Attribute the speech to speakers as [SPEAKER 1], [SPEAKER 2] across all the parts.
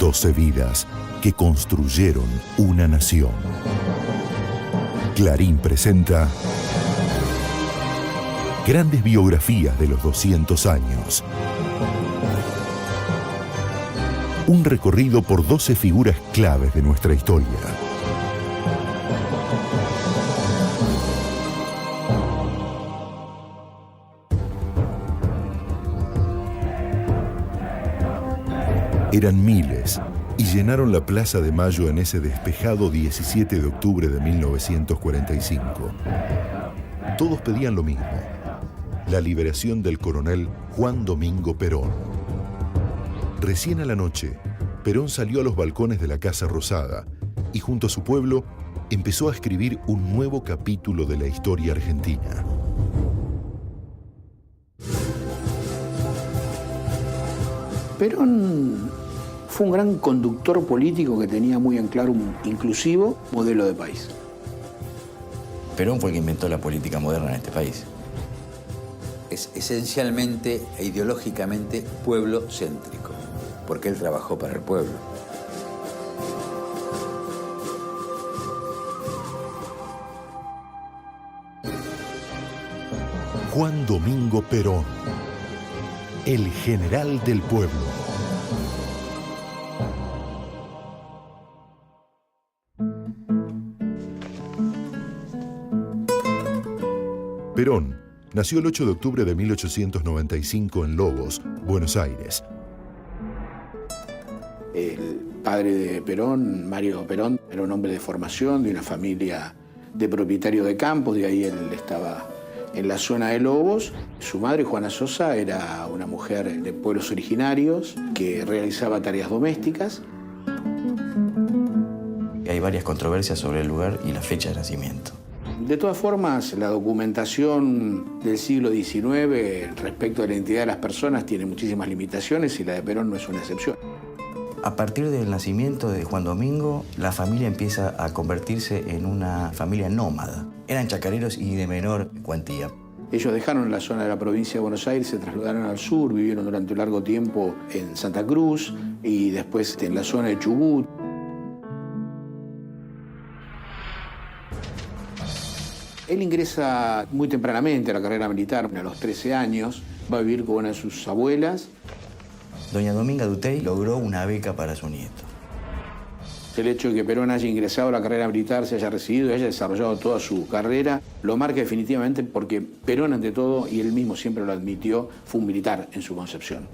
[SPEAKER 1] 12 vidas que construyeron una nación. Clarín presenta grandes biografías de los 200 años. Un recorrido por 12 figuras claves de nuestra historia. Eran miles y llenaron la Plaza de Mayo en ese despejado 17 de octubre de 1945. Todos pedían lo mismo: la liberación del coronel Juan Domingo Perón. Recién a la noche, Perón salió a los balcones de la Casa Rosada y junto a su pueblo empezó a escribir un nuevo capítulo de la historia argentina.
[SPEAKER 2] Perón fue un gran conductor político que tenía muy en claro un inclusivo modelo de país.
[SPEAKER 3] Perón fue el que inventó la política moderna en este país.
[SPEAKER 4] Es esencialmente e ideológicamente pueblo-céntrico, porque él trabajó para el pueblo.
[SPEAKER 1] Juan Domingo Perón, el general del pueblo. Perón nació el 8 de octubre de 1895 en Lobos, Buenos Aires.
[SPEAKER 2] El padre de Perón, Mario Perón, era un hombre de formación, de una familia de propietarios de campos, de ahí él estaba en la zona de Lobos. Su madre, Juana Sosa, era una mujer de pueblos originarios que realizaba tareas domésticas.
[SPEAKER 3] Hay varias controversias sobre el lugar y la fecha de nacimiento.
[SPEAKER 2] De todas formas, la documentación del siglo XIX respecto a la identidad de las personas tiene muchísimas limitaciones y la de Perón no es una excepción.
[SPEAKER 3] A partir del nacimiento de Juan Domingo, la familia empieza a convertirse en una familia nómada. Eran chacareros y de menor cuantía.
[SPEAKER 2] Ellos dejaron la zona de la provincia de Buenos Aires, se trasladaron al sur, vivieron durante un largo tiempo en Santa Cruz y después en la zona de Chubut. Él ingresa muy tempranamente a la carrera militar, a los 13 años, va a vivir con una de sus abuelas.
[SPEAKER 3] Doña Dominga Dutey logró una beca para su nieto.
[SPEAKER 2] El hecho de que Perón haya ingresado a la carrera militar, se haya recibido y haya desarrollado toda su carrera, lo marca definitivamente porque Perón, ante todo, y él mismo siempre lo admitió, fue un militar en su concepción.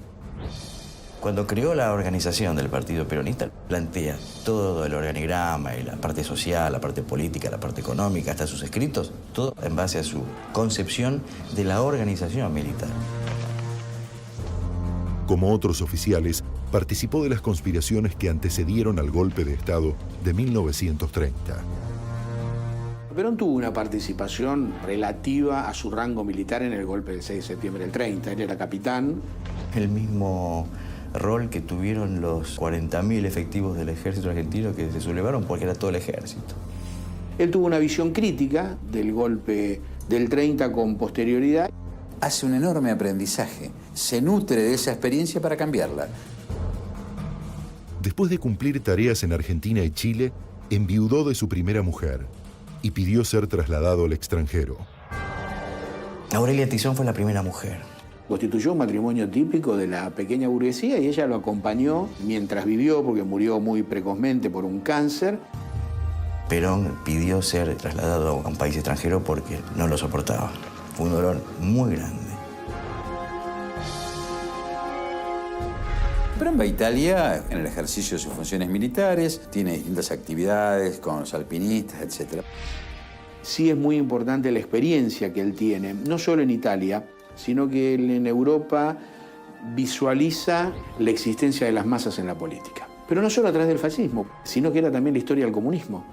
[SPEAKER 3] Cuando creó la organización del Partido Peronista, plantea todo el organigrama y la parte social, la parte política, la parte económica, hasta sus escritos, todo en base a su concepción de la organización militar.
[SPEAKER 1] Como otros oficiales, participó de las conspiraciones que antecedieron al golpe de Estado de 1930.
[SPEAKER 2] Perón tuvo una participación relativa a su rango militar en el golpe del 6 de septiembre del 30. Él era capitán.
[SPEAKER 3] El mismo rol que tuvieron los 40.000 efectivos del ejército argentino que se sublevaron porque era todo el ejército.
[SPEAKER 2] Él tuvo una visión crítica del golpe del 30 con posterioridad.
[SPEAKER 4] Hace un enorme aprendizaje, se nutre de esa experiencia para cambiarla.
[SPEAKER 1] Después de cumplir tareas en Argentina y Chile, enviudó de su primera mujer y pidió ser trasladado al extranjero.
[SPEAKER 3] Aurelia Tizón fue la primera mujer.
[SPEAKER 2] Constituyó un matrimonio típico de la pequeña burguesía y ella lo acompañó mientras vivió, porque murió muy precozmente por un cáncer.
[SPEAKER 3] Perón pidió ser trasladado a un país extranjero porque no lo soportaba. Fue un dolor muy grande.
[SPEAKER 4] Perón va a Italia en el ejercicio de sus funciones militares, tiene distintas actividades con los alpinistas, etc.
[SPEAKER 2] Sí es muy importante la experiencia que él tiene, no solo en Italia, sino que él en Europa visualiza la existencia de las masas en la política. Pero no solo a través del fascismo, sino que era también la historia del comunismo.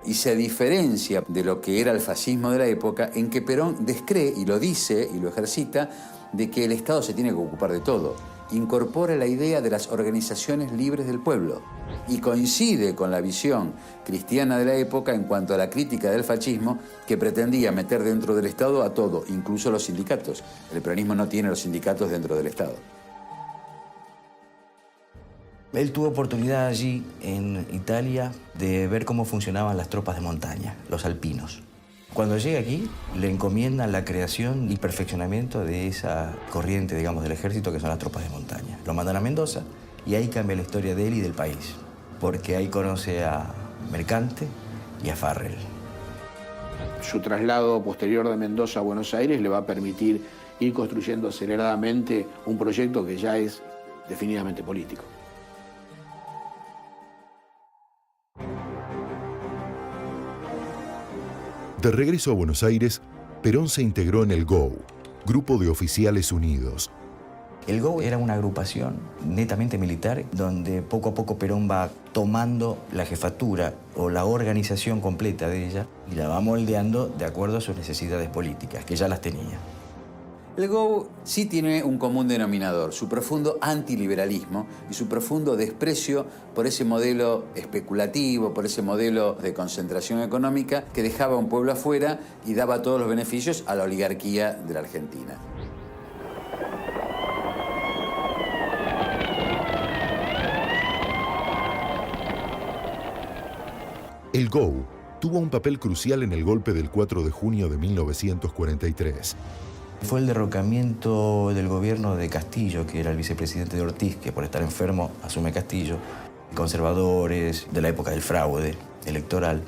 [SPEAKER 4] Y se diferencia de lo que era el fascismo de la época en que Perón descree, y lo dice y lo ejercita, de que el Estado se tiene que ocupar de todo. Incorpora la idea de las organizaciones libres del pueblo y coincide con la visión cristiana de la época en cuanto a la crítica del fascismo, que pretendía meter dentro del Estado a todo, incluso los sindicatos. El peronismo no tiene los sindicatos dentro del Estado.
[SPEAKER 3] Él tuvo oportunidad allí, en Italia, de ver cómo funcionaban las tropas de montaña, los alpinos. Cuando llega aquí, le encomiendan la creación y perfeccionamiento de esa corriente, digamos, del ejército, que son las tropas de montaña. Lo mandan a Mendoza y ahí cambia la historia de él y del país, porque ahí conoce a Mercante y a Farrell.
[SPEAKER 2] Su traslado posterior de Mendoza a Buenos Aires le va a permitir ir construyendo aceleradamente un proyecto que ya es definitivamente político.
[SPEAKER 1] De regreso a Buenos Aires, Perón se integró en el GOU, Grupo de Oficiales Unidos.
[SPEAKER 3] El GOU era una agrupación netamente militar donde poco a poco Perón va tomando la jefatura o la organización completa de ella y la va moldeando de acuerdo a sus necesidades políticas, que ya las tenía.
[SPEAKER 4] El GOU sí tiene un común denominador, su profundo antiliberalismo y su profundo desprecio por ese modelo especulativo, por ese modelo de concentración económica que dejaba a un pueblo afuera y daba todos los beneficios a la oligarquía de la Argentina.
[SPEAKER 1] El GOU tuvo un papel crucial en el golpe del 4 de junio de 1943.
[SPEAKER 3] Fue el derrocamiento del gobierno de Castillo, que era el vicepresidente de Ortiz, que por estar enfermo asume Castillo. Conservadores de la época del fraude electoral.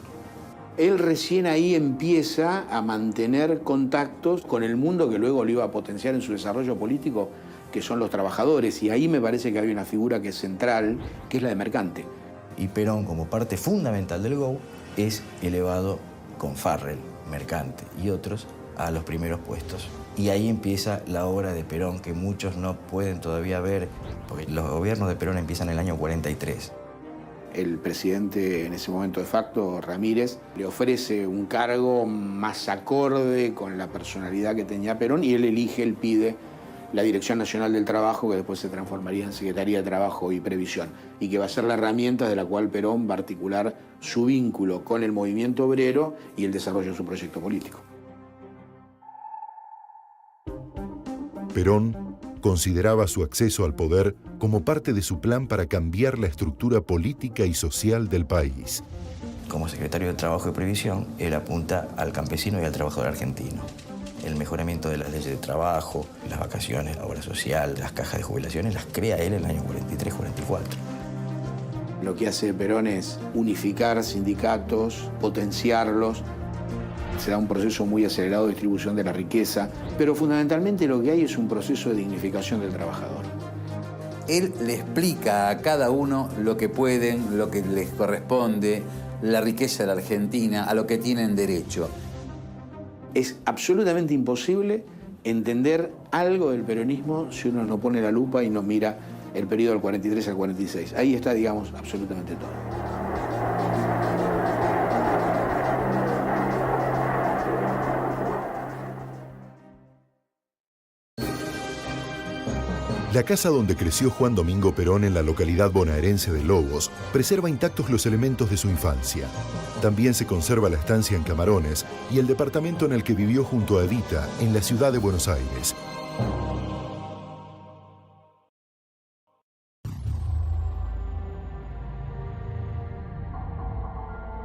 [SPEAKER 2] Él recién ahí empieza a mantener contactos con el mundo que luego lo iba a potenciar en su desarrollo político, que son los trabajadores. Y ahí me parece que hay una figura que es central, que es la de Mercante.
[SPEAKER 3] Y Perón, como parte fundamental del GOU, es elevado con Farrell, Mercante y otros a los primeros puestos. Y ahí empieza la obra de Perón, que muchos no pueden todavía ver, porque los gobiernos de Perón empiezan en el año 43.
[SPEAKER 2] El presidente, en ese momento de facto, Ramírez, le ofrece un cargo más acorde con la personalidad que tenía Perón y él pide la Dirección Nacional del Trabajo, que después se transformaría en Secretaría de Trabajo y Previsión, y que va a ser la herramienta de la cual Perón va a articular su vínculo con el movimiento obrero y el desarrollo de su proyecto político.
[SPEAKER 1] Perón consideraba su acceso al poder como parte de su plan para cambiar la estructura política y social del país.
[SPEAKER 3] Como secretario de Trabajo y Previsión, él apunta al campesino y al trabajador argentino. El mejoramiento de las leyes de trabajo, las vacaciones, la obra social, las cajas de jubilaciones, las crea él en el año 43-44.
[SPEAKER 2] Lo que hace Perón es unificar sindicatos, potenciarlos. Se da un proceso muy acelerado de distribución de la riqueza, pero fundamentalmente lo que hay es un proceso de dignificación del trabajador.
[SPEAKER 4] Él le explica a cada uno lo que pueden, lo que les corresponde, la riqueza de la Argentina, a lo que tienen derecho.
[SPEAKER 2] Es absolutamente imposible entender algo del peronismo si uno no pone la lupa y no mira el periodo del 43 al 46. Ahí está, digamos, absolutamente todo.
[SPEAKER 1] La casa donde creció Juan Domingo Perón en la localidad bonaerense de Lobos preserva intactos los elementos de su infancia. También se conserva la estancia en Camarones y el departamento en el que vivió junto a Evita en la ciudad de Buenos Aires.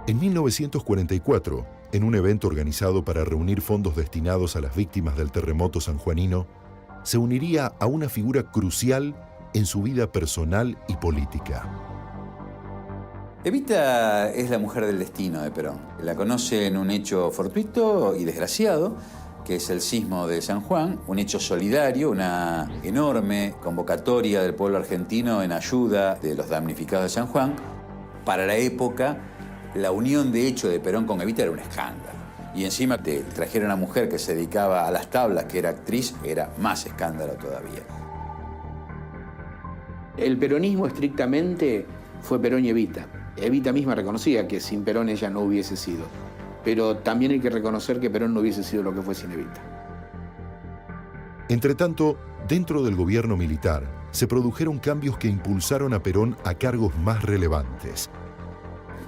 [SPEAKER 1] En 1944, en un evento organizado para reunir fondos destinados a las víctimas del terremoto sanjuanino, se uniría a una figura crucial en su vida personal y política.
[SPEAKER 4] Evita es la mujer del destino de Perón. La conoce en un hecho fortuito y desgraciado, que es el sismo de San Juan, un hecho solidario, una enorme convocatoria del pueblo argentino en ayuda de los damnificados de San Juan. Para la época, la unión de hecho de Perón con Evita era un escándalo. Y encima te trajeron a una mujer que se dedicaba a las tablas, que era actriz, era más escándalo todavía.
[SPEAKER 2] El peronismo estrictamente fue Perón y Evita. Evita misma reconocía que sin Perón ella no hubiese sido. Pero también hay que reconocer que Perón no hubiese sido lo que fue sin Evita.
[SPEAKER 1] Entretanto, dentro del gobierno militar, se produjeron cambios que impulsaron a Perón a cargos más relevantes.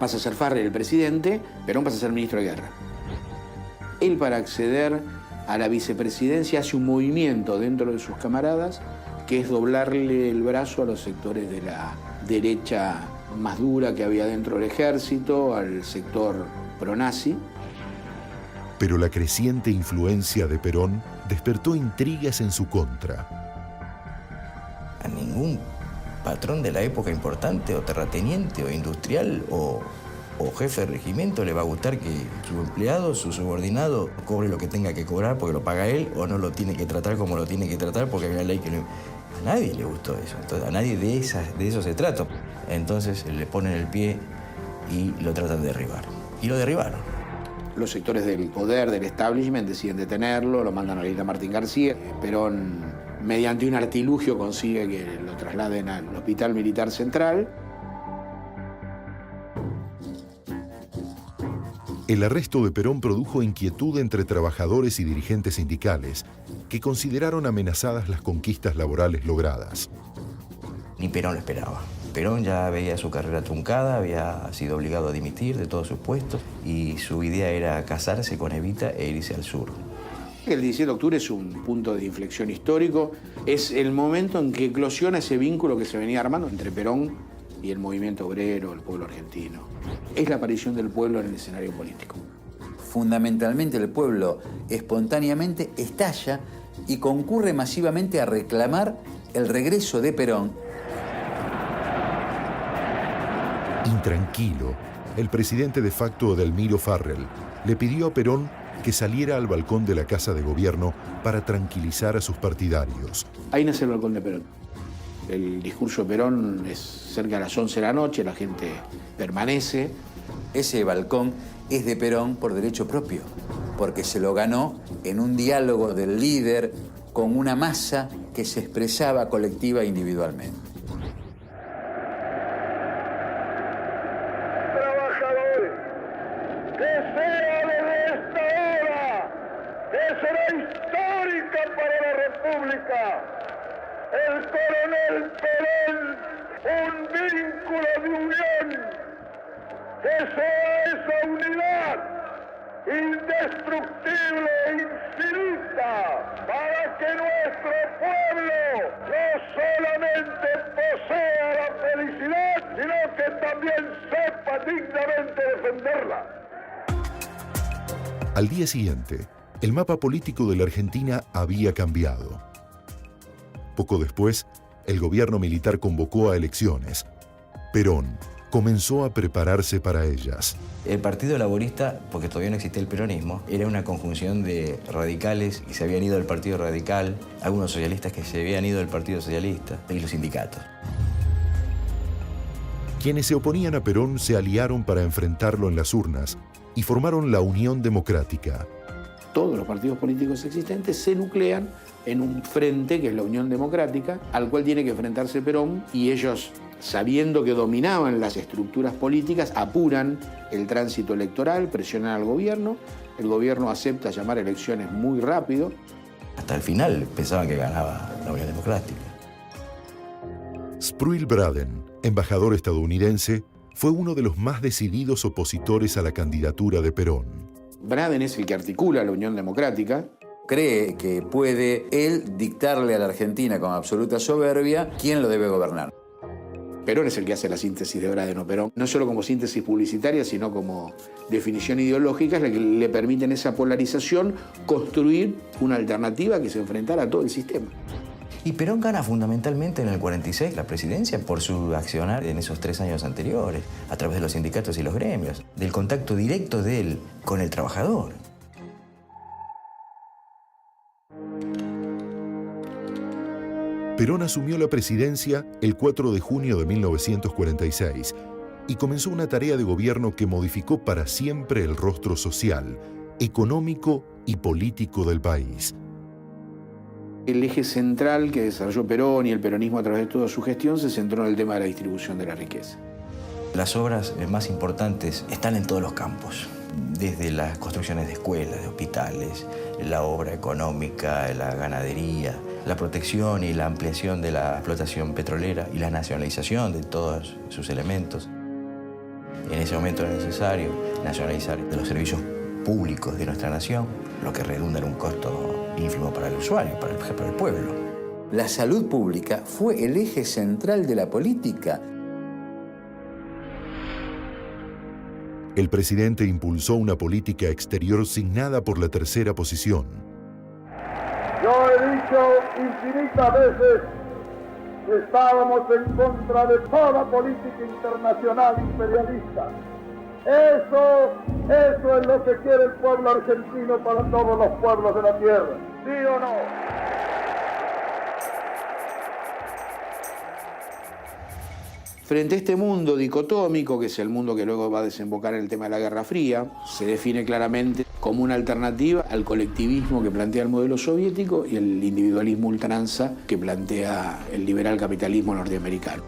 [SPEAKER 2] Pasa a ser Farrell el presidente, Perón pasa a ser ministro de Guerra. Él, para acceder a la vicepresidencia, hace un movimiento dentro de sus camaradas que es doblarle el brazo a los sectores de derecha más dura que había dentro del ejército, al sector pronazi.
[SPEAKER 1] Pero la creciente influencia de Perón despertó intrigas en su contra.
[SPEAKER 3] A ningún patrón de la época importante, o terrateniente, o industrial, o jefe de regimiento le va a gustar que su empleado, su subordinado, cobre lo que tenga que cobrar porque lo paga él, o no lo tiene que tratar como lo tiene que tratar porque hay una ley que no... A nadie le gustó eso. Entonces, a nadie de eso se trata. Entonces le ponen el pie y lo tratan de derribar. Y lo derribaron.
[SPEAKER 2] Los sectores del poder, del establishment, deciden detenerlo, lo mandan a la isla Martín García. Perón, mediante un artilugio, consigue que lo trasladen al Hospital Militar Central.
[SPEAKER 1] El arresto de Perón produjo inquietud entre trabajadores y dirigentes sindicales que consideraron amenazadas las conquistas laborales logradas.
[SPEAKER 3] Ni Perón lo esperaba. Perón ya veía su carrera truncada, había sido obligado a dimitir de todos sus puestos y su idea era casarse con Evita e irse al sur.
[SPEAKER 2] El 17 de octubre es un punto de inflexión histórico. Es el momento en que eclosiona ese vínculo que se venía armando entre Perón y el movimiento obrero, el pueblo argentino. Es la aparición del pueblo en el escenario político.
[SPEAKER 4] Fundamentalmente el pueblo espontáneamente estalla y concurre masivamente a reclamar el regreso de Perón.
[SPEAKER 1] Intranquilo, el presidente de facto Edelmiro Farrell le pidió a Perón que saliera al balcón de la Casa de Gobierno para tranquilizar a sus partidarios.
[SPEAKER 2] Ahí nace el balcón de Perón. El discurso de Perón es cerca de las 11 de la noche, la gente permanece.
[SPEAKER 4] Ese balcón es de Perón por derecho propio, porque se lo ganó en un diálogo del líder con una masa que se expresaba colectiva e individualmente.
[SPEAKER 5] Trabajadores, que sea desde esta hora, que será histórica para la República, el coronel Perón, un vínculo de unión, que sea esa unidad indestructible e infinita para que nuestro pueblo no solamente posea la felicidad, sino que también sepa dignamente defenderla.
[SPEAKER 1] Al día siguiente, el mapa político de la Argentina había cambiado. Poco después, el gobierno militar convocó a elecciones. Perón comenzó a prepararse para ellas.
[SPEAKER 3] El Partido Laborista, porque todavía no existía el peronismo, era una conjunción de radicales que se habían ido del Partido Radical, algunos socialistas que se habían ido del Partido Socialista y los sindicatos.
[SPEAKER 1] Quienes se oponían a Perón se aliaron para enfrentarlo en las urnas y formaron la Unión Democrática.
[SPEAKER 2] Todos los partidos políticos existentes se nuclean en un frente que es la Unión Democrática, al cual tiene que enfrentarse Perón, y ellos, sabiendo que dominaban las estructuras políticas, apuran el tránsito electoral, presionan al gobierno, el gobierno acepta llamar elecciones muy rápido.
[SPEAKER 3] Hasta el final pensaban que ganaba la Unión Democrática.
[SPEAKER 1] Spruill Braden, embajador estadounidense, fue uno de los más decididos opositores a la candidatura de Perón.
[SPEAKER 2] Braden es el que articula la Unión Democrática.
[SPEAKER 4] Cree que puede él dictarle a la Argentina con absoluta soberbia quién lo debe gobernar.
[SPEAKER 2] Perón es el que hace la síntesis de Braden o Perón, no solo como síntesis publicitaria, sino como definición ideológica, es la que le permite en esa polarización construir una alternativa que se enfrentara a todo el sistema.
[SPEAKER 3] Y Perón gana fundamentalmente en el 46 la presidencia por su accionar en esos 3 años anteriores, a través de los sindicatos y los gremios, del contacto directo de él con el trabajador.
[SPEAKER 1] Perón asumió la presidencia el 4 de junio de 1946 y comenzó una tarea de gobierno que modificó para siempre el rostro social, económico y político del país.
[SPEAKER 2] El eje central que desarrolló Perón y el peronismo a través de toda su gestión se centró en el tema de la distribución de la riqueza.
[SPEAKER 3] Las obras más importantes están en todos los campos, desde las construcciones de escuelas, de hospitales, la obra económica, la ganadería, la protección y la ampliación de la explotación petrolera y la nacionalización de todos sus elementos. En ese momento era necesario nacionalizar los servicios públicos de nuestra nación, lo que redunda en un costo ínfimo para el usuario, para el pueblo.
[SPEAKER 4] La salud pública fue el eje central de la política.
[SPEAKER 1] El presidente impulsó una política exterior signada por la tercera posición.
[SPEAKER 5] Yo he dicho infinitas veces que estábamos en contra de toda política internacional imperialista. Eso es lo que quiere el pueblo argentino para todos los pueblos de la tierra. ¿Sí o no?
[SPEAKER 2] Frente a este mundo dicotómico, que es el mundo que luego va a desembocar en el tema de la Guerra Fría, se define claramente como una alternativa al colectivismo que plantea el modelo soviético y el individualismo ultranza que plantea el liberal capitalismo norteamericano.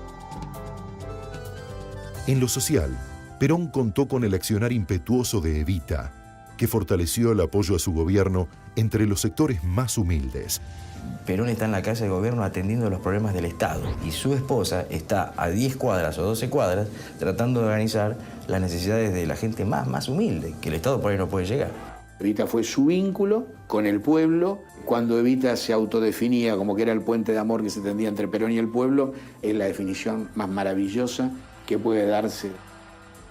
[SPEAKER 1] En lo social, Perón contó con el accionar impetuoso de Evita, que fortaleció el apoyo a su gobierno entre los sectores más humildes.
[SPEAKER 3] Perón está en la casa de gobierno atendiendo los problemas del Estado y su esposa está a 10 cuadras o 12 cuadras tratando de organizar las necesidades de la gente más humilde, que el Estado por ahí no puede llegar.
[SPEAKER 2] Evita fue su vínculo con el pueblo. Cuando Evita se autodefinía como que era el puente de amor que se tendía entre Perón y el pueblo, es la definición más maravillosa que puede darse.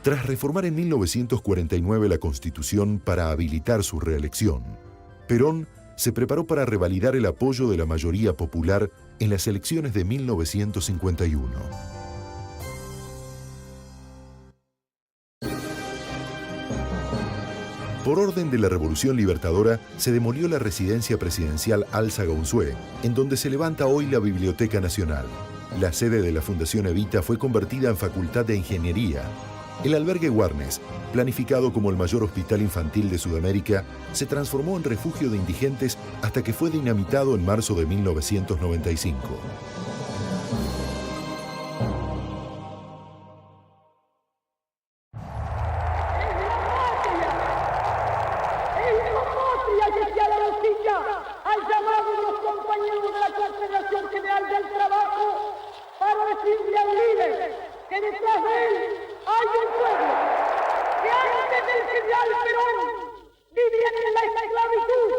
[SPEAKER 1] Tras reformar en 1949 la Constitución para habilitar su reelección, Perón se preparó para revalidar el apoyo de la mayoría popular en las elecciones de 1951. Por orden de la Revolución Libertadora, se demolió la residencia presidencial Alzaga-Unzué, en donde se levanta hoy la Biblioteca Nacional. La sede de la Fundación Evita fue convertida en Facultad de Ingeniería. El albergue Warnes, planificado como el mayor hospital infantil de Sudamérica, se transformó en refugio de indigentes hasta que fue dinamitado en marzo de 1995.
[SPEAKER 6] Al llamado de los compañeros de la Confederación General del Trabajo para decirle al líder que detrás de él hay un pueblo que antes del general Perón vivían en la esclavitud,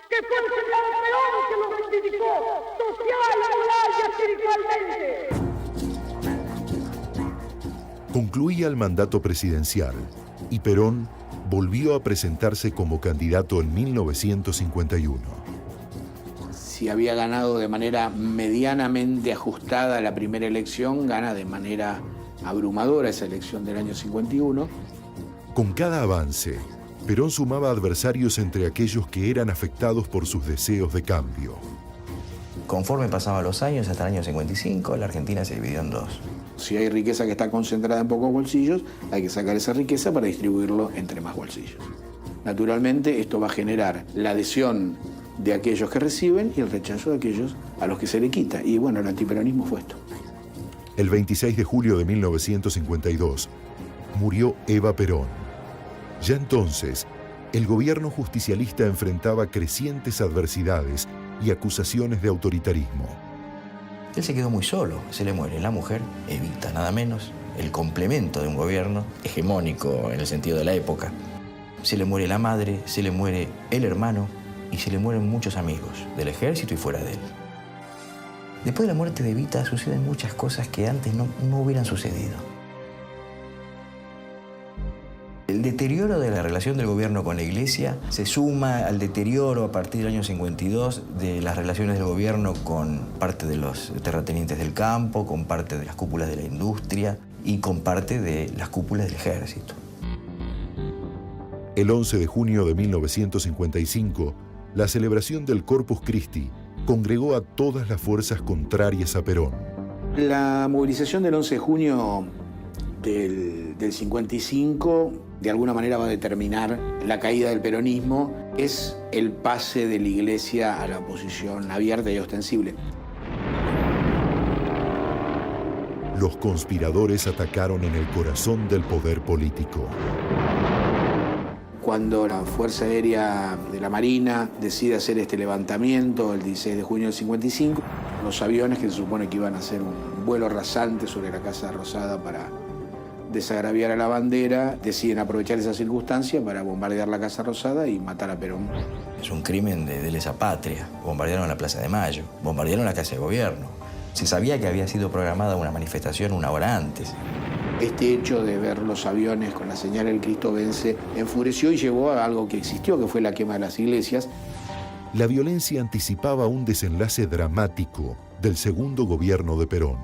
[SPEAKER 6] que fue el general Perón que los reivindicó social, moral y espiritualmente.
[SPEAKER 1] Concluía el mandato presidencial y Perón volvió a presentarse como candidato en 1951.
[SPEAKER 2] Si había ganado de manera medianamente ajustada la primera elección, gana de manera abrumadora esa elección del año 51.
[SPEAKER 1] Con cada avance, Perón sumaba adversarios entre aquellos que eran afectados por sus deseos de cambio.
[SPEAKER 3] Conforme pasaban los años, hasta el año 55, la Argentina se dividió en dos.
[SPEAKER 2] Si hay riqueza que está concentrada en pocos bolsillos, hay que sacar esa riqueza para distribuirlo entre más bolsillos. Naturalmente, esto va a generar la adhesión de aquellos que reciben y el rechazo de aquellos a los que se le quita. Y bueno, el antiperonismo fue esto.
[SPEAKER 1] El 26 de julio de 1952, murió Eva Perón. Ya entonces, el gobierno justicialista enfrentaba crecientes adversidades y acusaciones de autoritarismo.
[SPEAKER 3] Él se quedó muy solo, se le muere la mujer, Evita nada menos, el complemento de un gobierno hegemónico en el sentido de la época. Se le muere la madre, se le muere el hermano y se le mueren muchos amigos del ejército y fuera de él. Después de la muerte de Evita suceden muchas cosas que antes no hubieran sucedido. El deterioro de la relación del gobierno con la Iglesia se suma al deterioro a partir del año 52 de las relaciones del gobierno con parte de los terratenientes del campo, con parte de las cúpulas de la industria y con parte de las cúpulas del ejército.
[SPEAKER 1] El 11 de junio de 1955, la celebración del Corpus Christi congregó a todas las fuerzas contrarias a Perón.
[SPEAKER 2] La movilización del 11 de junio del 55 de alguna manera va a determinar la caída del peronismo. Es el pase de la Iglesia a la oposición abierta y ostensible.
[SPEAKER 1] Los conspiradores atacaron en el corazón del poder político.
[SPEAKER 2] Cuando la Fuerza Aérea de la Marina decide hacer este levantamiento el 16 de junio del 55, los aviones que se supone que iban a hacer un vuelo rasante sobre la Casa Rosada para desagraviar a la bandera, deciden aprovechar esa circunstancia para bombardear la Casa Rosada y matar a Perón.
[SPEAKER 3] Es un crimen de lesa patria. Bombardearon la Plaza de Mayo, bombardearon la Casa de Gobierno. Se sabía que había sido programada una manifestación una hora antes.
[SPEAKER 2] Este hecho de ver los aviones con la señal del Cristo vence enfureció y llevó a algo que existió, que fue la quema de las iglesias.
[SPEAKER 1] La violencia anticipaba un desenlace dramático del segundo gobierno de Perón.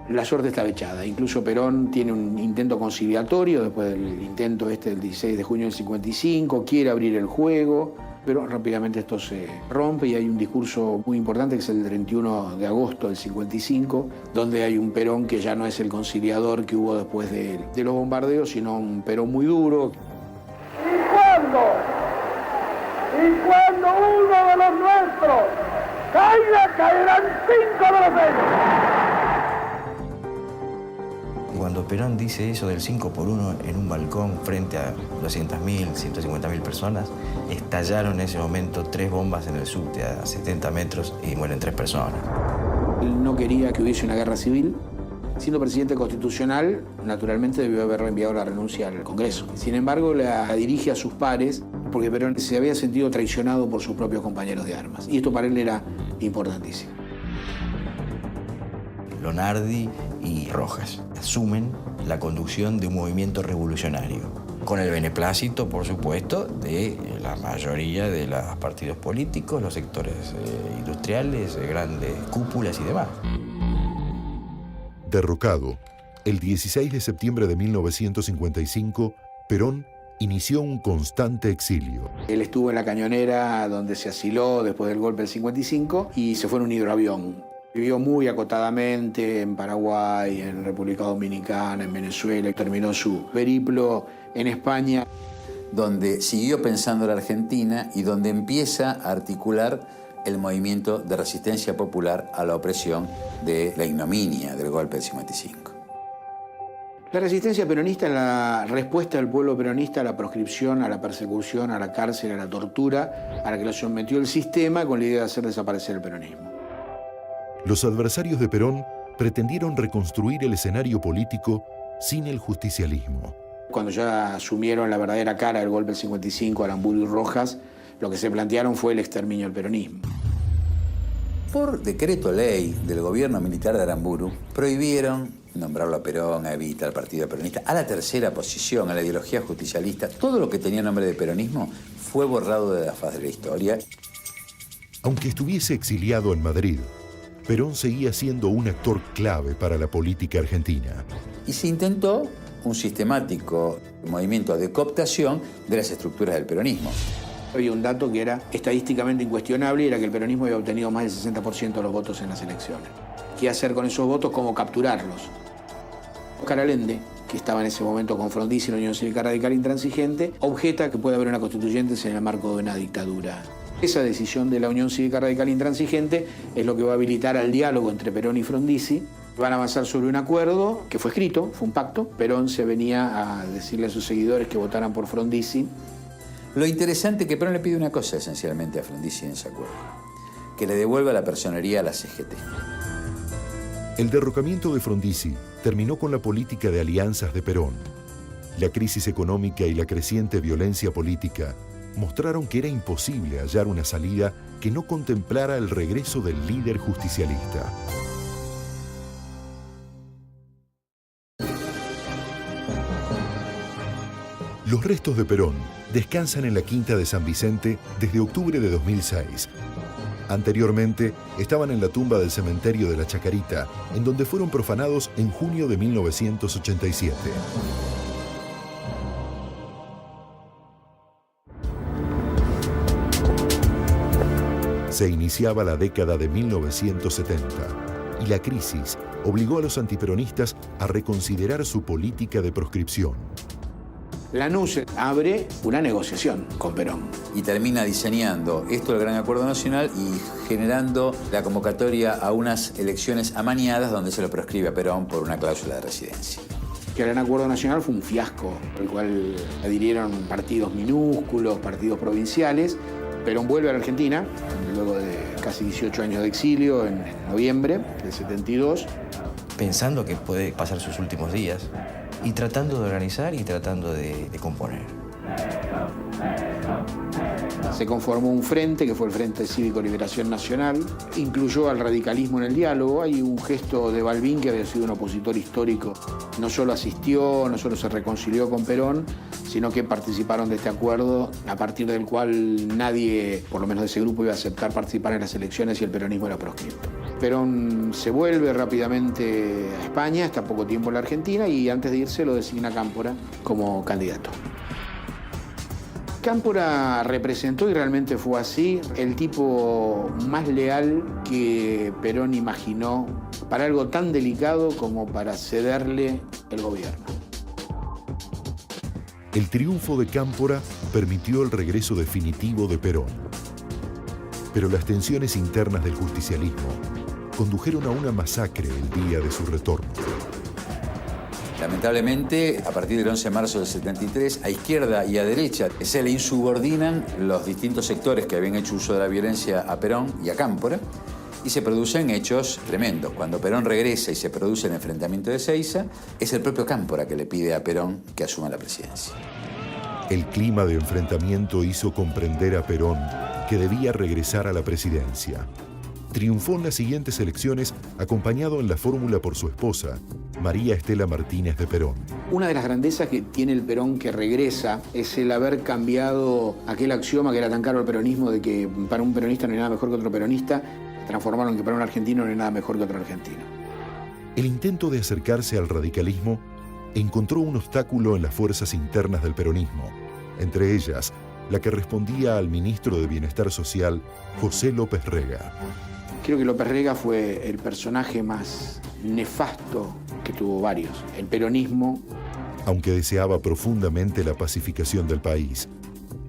[SPEAKER 2] La suerte estaba echada. Incluso Perón tiene un intento conciliatorio después del intento del 16 de junio del 55, quiere abrir el juego, pero rápidamente esto se rompe y hay un discurso muy importante que es el 31 de agosto del 55, donde hay un Perón que ya no es el conciliador que hubo después de los bombardeos, sino un Perón muy duro.
[SPEAKER 5] Y cuando uno de los nuestros caiga, caerán 5 de los de ellos.
[SPEAKER 3] Cuando Perón dice eso del 5 por 1 en un balcón frente a 200.000, 150.000 personas, estallaron en ese momento 3 bombas en el subte a 70 metros y mueren 3 personas.
[SPEAKER 2] Él no quería que hubiese una guerra civil. Siendo presidente constitucional, naturalmente debió haber enviado la renuncia al Congreso. Sin embargo, la dirige a sus pares porque Perón se había sentido traicionado por sus propios compañeros de armas. Y esto para él era importantísimo.
[SPEAKER 3] Lonardi y Rojas asumen la conducción de un movimiento revolucionario, con el beneplácito, por supuesto, de la mayoría de los partidos políticos, los sectores industriales, grandes cúpulas y demás.
[SPEAKER 1] Derrocado, el 16 de septiembre de 1955, Perón inició un constante exilio.
[SPEAKER 2] Él estuvo en la Cañonera, donde se asiló después del golpe del 55, y se fue en un hidroavión. Vivió muy acotadamente en Paraguay, en República Dominicana, en Venezuela, y terminó su periplo en España.
[SPEAKER 4] Donde siguió pensando la Argentina y donde empieza a articular el movimiento de resistencia popular a la opresión de la ignominia del golpe del 55.
[SPEAKER 2] La resistencia peronista es la respuesta del pueblo peronista a la proscripción, a la persecución, a la cárcel, a la tortura, a la que lo sometió el sistema con la idea de hacer desaparecer el peronismo.
[SPEAKER 1] Los adversarios de Perón pretendieron reconstruir el escenario político sin el justicialismo.
[SPEAKER 2] Cuando ya asumieron la verdadera cara del golpe del 55, Aramburu y Rojas, lo que se plantearon fue el exterminio del peronismo.
[SPEAKER 4] Por decreto ley del gobierno militar de Aramburu, prohibieron nombrarlo a Perón, a Evita, al partido peronista, a la tercera posición, a la ideología justicialista. Todo lo que tenía nombre de peronismo fue borrado de la faz de la historia.
[SPEAKER 1] Aunque estuviese exiliado en Madrid, Perón seguía siendo un actor clave para la política argentina.
[SPEAKER 4] Y se intentó un sistemático movimiento de cooptación de las estructuras del peronismo.
[SPEAKER 2] Había un dato que era estadísticamente incuestionable y era que el peronismo había obtenido más del 60% de los votos en las elecciones. ¿Qué hacer con esos votos? ¿Cómo capturarlos? Oscar Allende, que estaba en ese momento con Frondizi y la Unión Cívica Radical Intransigente, objeta que puede haber una constituyente en el marco de una dictadura. Esa decisión de la Unión Cívica Radical Intransigente es lo que va a habilitar al diálogo entre Perón y Frondizi. Van a avanzar sobre un acuerdo que fue escrito, fue un pacto. Perón se venía a decirle a sus seguidores que votaran por Frondizi.
[SPEAKER 4] Lo interesante es que Perón le pide una cosa esencialmente a Frondizi en ese acuerdo, que le devuelva la personería a la CGT.
[SPEAKER 1] El derrocamiento de Frondizi terminó con la política de alianzas de Perón. La crisis económica y la creciente violencia política mostraron que era imposible hallar una salida que no contemplara el regreso del líder justicialista. Los restos de Perón descansan en la Quinta de San Vicente desde octubre de 2006. Anteriormente, estaban en la tumba del cementerio de la Chacarita, en donde fueron profanados en junio de 1987. Se iniciaba la década de 1970 y la crisis obligó a los antiperonistas a reconsiderar su política de proscripción.
[SPEAKER 2] Lanús abre una negociación con Perón.
[SPEAKER 4] Y termina diseñando esto del Gran Acuerdo Nacional y generando la convocatoria a unas elecciones amañadas donde se lo proscribe a Perón por una cláusula de residencia.
[SPEAKER 2] El Gran Acuerdo Nacional fue un fiasco, al cual adhirieron partidos minúsculos, partidos provinciales. Perón vuelve a la Argentina, luego de casi 18 años de exilio, en noviembre del 72.
[SPEAKER 3] Pensando que puede pasar sus últimos días y tratando de organizar y tratando de componer.
[SPEAKER 2] Se conformó un frente, que fue el Frente Cívico Liberación Nacional, incluyó al radicalismo en el diálogo. Hay un gesto de Balbín, que había sido un opositor histórico. No solo asistió, no solo se reconcilió con Perón, sino que participaron de este acuerdo, a partir del cual nadie, por lo menos de ese grupo, iba a aceptar participar en las elecciones y el peronismo era proscripto. Perón se vuelve rápidamente a España, está poco tiempo en la Argentina, y antes de irse lo designa Cámpora como candidato. Cámpora representó, y realmente fue así, el tipo más leal que Perón imaginó para algo tan delicado como para cederle el gobierno.
[SPEAKER 1] El triunfo de Cámpora permitió el regreso definitivo de Perón. Pero las tensiones internas del justicialismo condujeron a una masacre el día de su retorno.
[SPEAKER 4] Lamentablemente, a partir del 11 de marzo del 73, a izquierda y a derecha se le insubordinan los distintos sectores que habían hecho uso de la violencia a Perón y a Cámpora, y se producen hechos tremendos. Cuando Perón regresa y se produce el enfrentamiento de Seiza, es el propio Cámpora que le pide a Perón que asuma la presidencia.
[SPEAKER 1] El clima de enfrentamiento hizo comprender a Perón que debía regresar a la presidencia. Triunfó en las siguientes elecciones, acompañado en la fórmula por su esposa, María Estela Martínez de Perón.
[SPEAKER 2] Una de las grandezas que tiene el Perón que regresa es el haber cambiado aquel axioma que era tan caro al peronismo de que para un peronista no hay nada mejor que otro peronista, transformaron que para un argentino no hay nada mejor que otro argentino.
[SPEAKER 1] El intento de acercarse al radicalismo encontró un obstáculo en las fuerzas internas del peronismo, entre ellas la que respondía al ministro de Bienestar Social, José López Rega.
[SPEAKER 2] Creo que López Rega fue el personaje más nefasto, que tuvo varios. El peronismo.
[SPEAKER 1] Aunque deseaba profundamente la pacificación del país,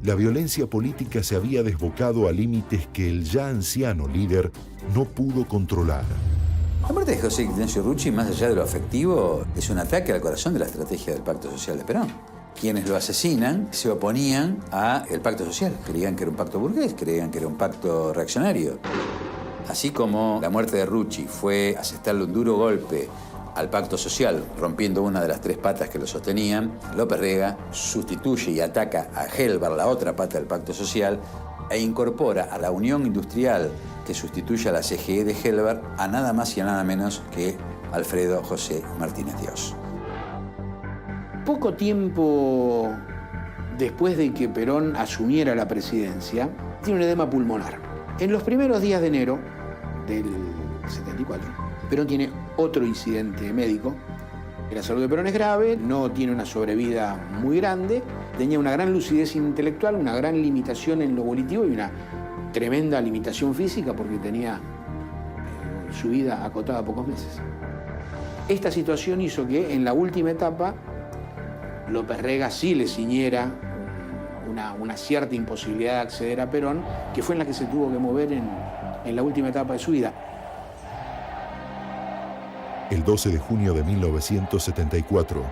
[SPEAKER 1] la violencia política se había desbocado a límites que el ya anciano líder no pudo controlar.
[SPEAKER 4] La muerte de José Ignacio Rucci, más allá de lo afectivo, es un ataque al corazón de la estrategia del Pacto Social de Perón. Quienes lo asesinan se oponían al Pacto Social. Creían que era un pacto burgués, creían que era un pacto reaccionario. Así como la muerte de Rucci fue asestarle un duro golpe al Pacto Social, rompiendo una de las tres patas que lo sostenían, López Rega sustituye y ataca a Helbar, la otra pata del Pacto Social, e incorpora a la Unión Industrial que sustituye a la CGE de Helbar a nada más y a nada menos que Alfredo José Martínez Dios.
[SPEAKER 2] Poco tiempo después de que Perón asumiera la presidencia, tiene un edema pulmonar. En los primeros días de enero del 74, Perón tiene otro incidente médico. La salud de Perón es grave, no tiene una sobrevida muy grande, tenía una gran lucidez intelectual, una gran limitación en lo volitivo y una tremenda limitación física porque tenía su vida acotada a pocos meses. Esta situación hizo que en la última etapa López Rega sí le ciñera una cierta imposibilidad de acceder a Perón, que fue en la que se tuvo que mover en la última etapa de su vida.
[SPEAKER 1] El 12 de junio de 1974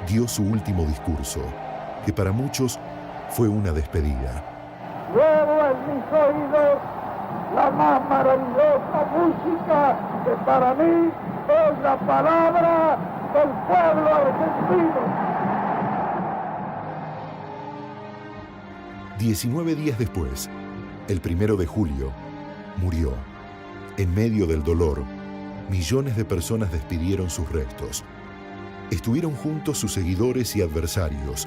[SPEAKER 1] dio su último discurso, que para muchos fue una despedida.
[SPEAKER 5] Luego en mis oídos la más maravillosa música que para mí es la palabra del pueblo argentino.
[SPEAKER 1] 19 días después, el 1 de julio, murió. En medio del dolor, millones de personas despidieron sus restos. Estuvieron juntos sus seguidores y adversarios,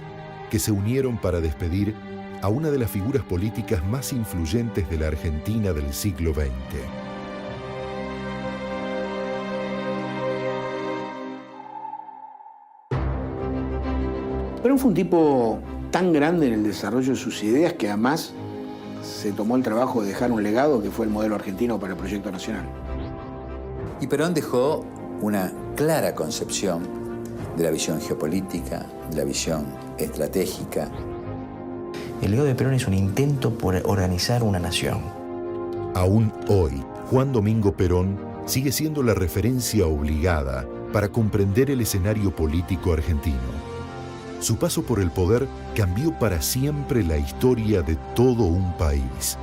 [SPEAKER 1] que se unieron para despedir a una de las figuras políticas más influyentes de la Argentina del siglo XX.
[SPEAKER 2] Perón fue un tipo tan grande en el desarrollo de sus ideas que además se tomó el trabajo de dejar un legado que fue el modelo argentino para el proyecto nacional.
[SPEAKER 4] Y Perón dejó una clara concepción de la visión geopolítica, de la visión estratégica.
[SPEAKER 3] El legado de Perón es un intento por organizar una nación.
[SPEAKER 1] Aún hoy, Juan Domingo Perón sigue siendo la referencia obligada para comprender el escenario político argentino. Su paso por el poder cambió para siempre la historia de todo un país.